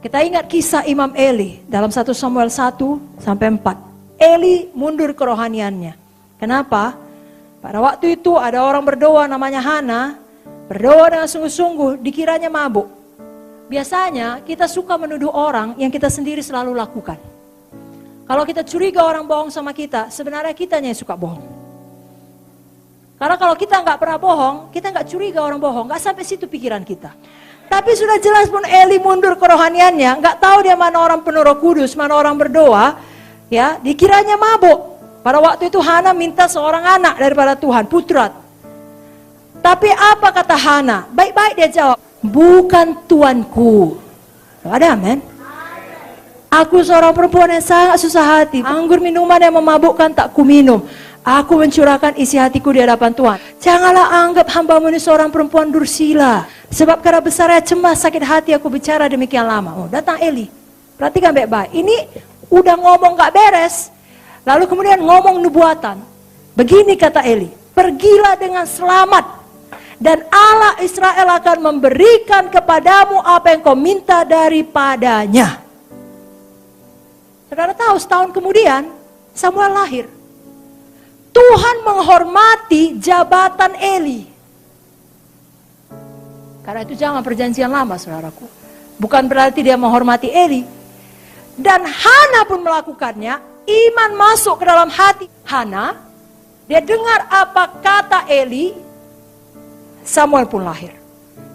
Kita ingat kisah Imam Eli dalam 1 Samuel 1-4. Eli mundur kerohaniannya. Kenapa? Pada waktu itu ada orang berdoa namanya Hana, berdoa dengan sungguh-sungguh, dikiranya mabuk. Biasanya kita suka menuduh orang yang kita sendiri selalu lakukan. Kalau kita curiga orang bohong sama kita, sebenarnya kitanya yang suka bohong. Karena kalau kita nggak pernah bohong, kita nggak curiga orang bohong, nggak sampai situ pikiran kita. Tapi sudah jelas pun Eli mundur kerohaniannya, nggak tahu dia mana orang penuh Roh Kudus, mana orang berdoa, ya dikiranya mabuk. Pada waktu itu Hana minta seorang anak daripada Tuhan, putra. Tapi apa kata Hana? Baik-baik dia jawab, bukan tuanku. Ada amin? Aku seorang perempuan yang sangat susah hati. Anggur minuman yang memabukkan tak ku minum. Aku mencurahkan isi hatiku di hadapan Tuhan. Janganlah anggap hamba-Mu ini seorang perempuan dursila. Sebab karena besarnya cemas sakit hati aku bicara demikian lama. Oh, datang Eli. Perhatikan baik-baik. Ini udah ngomong gak beres. Lalu kemudian ngomong nubuatan. Begini kata Eli. Pergilah dengan selamat. Dan Allah Israel akan memberikan kepadamu apa yang kau minta daripadanya. Saudara tahu setahun kemudian Samuel lahir. Tuhan menghormati jabatan Eli. Karena itu zaman perjanjian lama saudaraku. Bukan berarti dia menghormati Eli. Dan Hana pun melakukannya. Iman masuk ke dalam hati Hana. Dia dengar apa kata Eli. Samuel pun lahir.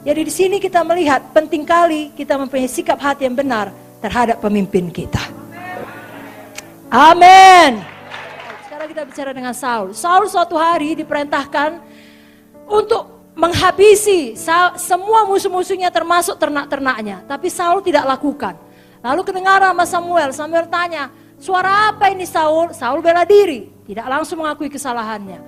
Jadi di sini kita melihat penting kali kita mempunyai sikap hati yang benar terhadap pemimpin kita. Amin. Kita bicara dengan Saul. Saul suatu hari diperintahkan untuk menghabisi semua musuh-musuhnya termasuk ternak-ternaknya. Tapi Saul tidak lakukan. Lalu kedengaran sama Samuel. Samuel tanya, suara apa ini Saul? Saul bela diri. Tidak langsung mengakui kesalahannya.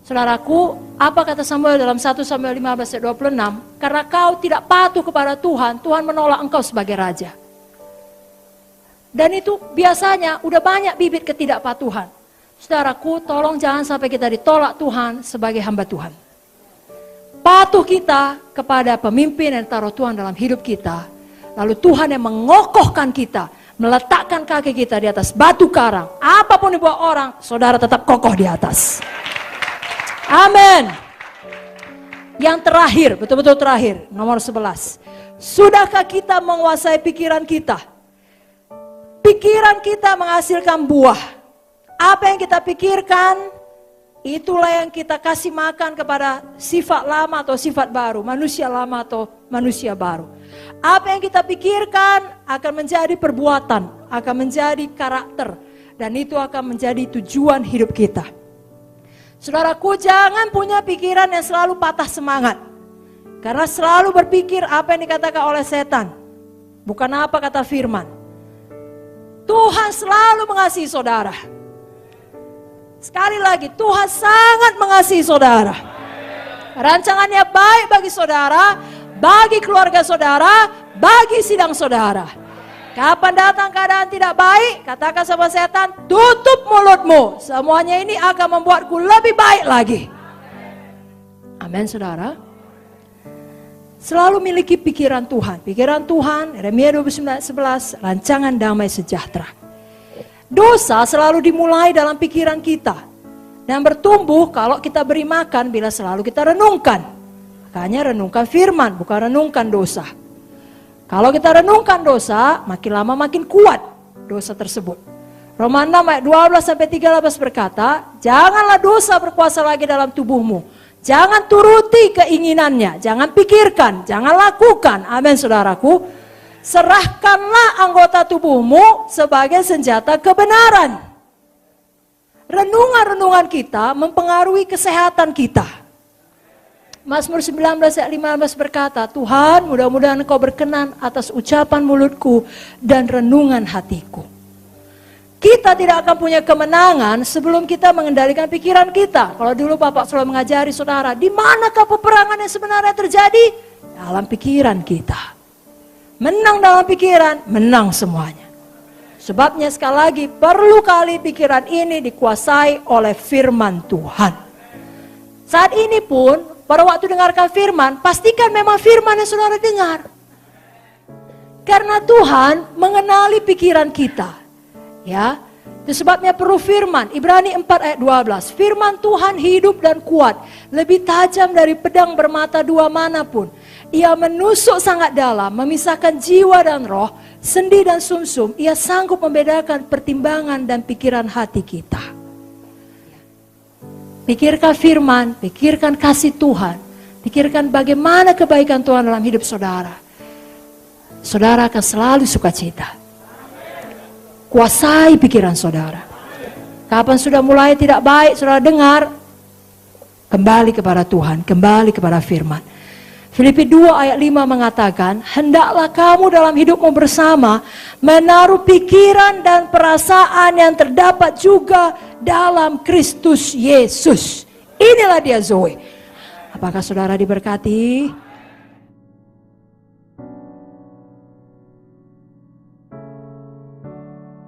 Saudaraku, apa kata Samuel dalam 1 Samuel 15:26? Karena kau tidak patuh kepada Tuhan, Tuhan menolak engkau sebagai raja. Dan itu biasanya udah banyak bibit ketidakpatuhan. Saudaraku, tolong jangan sampai kita ditolak Tuhan sebagai hamba Tuhan. Patuh kita kepada pemimpin yang taruh Tuhan dalam hidup kita. Lalu Tuhan yang mengokohkan kita, meletakkan kaki kita di atas batu karang. Apapun dibuat orang, saudara tetap kokoh di atas. Amin. Yang terakhir, betul-betul terakhir, nomor 11. Sudahkah kita menguasai pikiran kita? Pikiran kita menghasilkan buah. Apa yang kita pikirkan, itulah yang kita kasih makan kepada sifat lama atau sifat baru, manusia lama atau manusia baru. Apa yang kita pikirkan akan menjadi perbuatan, akan menjadi karakter, dan itu akan menjadi tujuan hidup kita. Saudaraku, jangan punya pikiran yang selalu patah semangat, karena selalu berpikir apa yang dikatakan oleh setan, bukan apa kata firman. Tuhan selalu mengasihi saudara. Sekali lagi, Tuhan sangat mengasihi saudara. Rancangannya baik bagi saudara, bagi keluarga saudara, bagi sidang saudara. Kapan datang keadaan tidak baik, katakan sama setan, tutup mulutmu. Semuanya ini akan membuatku lebih baik lagi. Amin saudara. Selalu miliki pikiran Tuhan. Pikiran Tuhan, Yeremia 29:11, rancangan damai sejahtera. Dosa selalu dimulai dalam pikiran kita. Dan bertumbuh kalau kita beri makan bila selalu kita renungkan. Makanya renungkan firman, bukan renungkan dosa. Kalau kita renungkan dosa, makin lama makin kuat dosa tersebut. Roma 6 ayat 12-13 berkata, janganlah dosa berkuasa lagi dalam tubuhmu. Jangan turuti keinginannya, jangan pikirkan, jangan lakukan. Amin saudaraku. Serahkanlah anggota tubuhmu sebagai senjata kebenaran. Renungan-renungan kita mempengaruhi kesehatan kita. Mazmur 19 ayat 15 berkata, Tuhan mudah-mudahan Engkau berkenan atas ucapan mulutku dan renungan hatiku. Kita tidak akan punya kemenangan sebelum kita mengendalikan pikiran kita. Kalau dulu Bapak selalu mengajari saudara, di manakah peperangan yang sebenarnya terjadi? Dalam pikiran kita. Menang dalam pikiran, menang semuanya. Sebabnya sekali lagi, perlu kali pikiran ini dikuasai oleh firman Tuhan. Saat ini pun, pada waktu dengarkan firman, pastikan memang firman yang saudara dengar. Karena Tuhan mengenali pikiran kita. Ya, itu sebabnya perlu firman. Ibrani 4 ayat 12. Firman Tuhan hidup dan kuat, lebih tajam dari pedang bermata dua manapun. Ia menusuk sangat dalam, memisahkan jiwa dan roh, sendi dan sumsum. Ia sanggup membedakan pertimbangan dan pikiran hati kita. Pikirkan firman, pikirkan kasih Tuhan, pikirkan bagaimana kebaikan Tuhan dalam hidup saudara. Saudara akan selalu sukacita. Kuasai pikiran saudara. Kapan sudah mulai tidak baik, saudara dengar, kembali kepada Tuhan, kembali kepada firman. Filipi 2 ayat 5 mengatakan, hendaklah kamu dalam hidupmu bersama menaruh pikiran dan perasaan yang terdapat juga dalam Kristus Yesus. Inilah dia Zoe. Apakah saudara diberkati?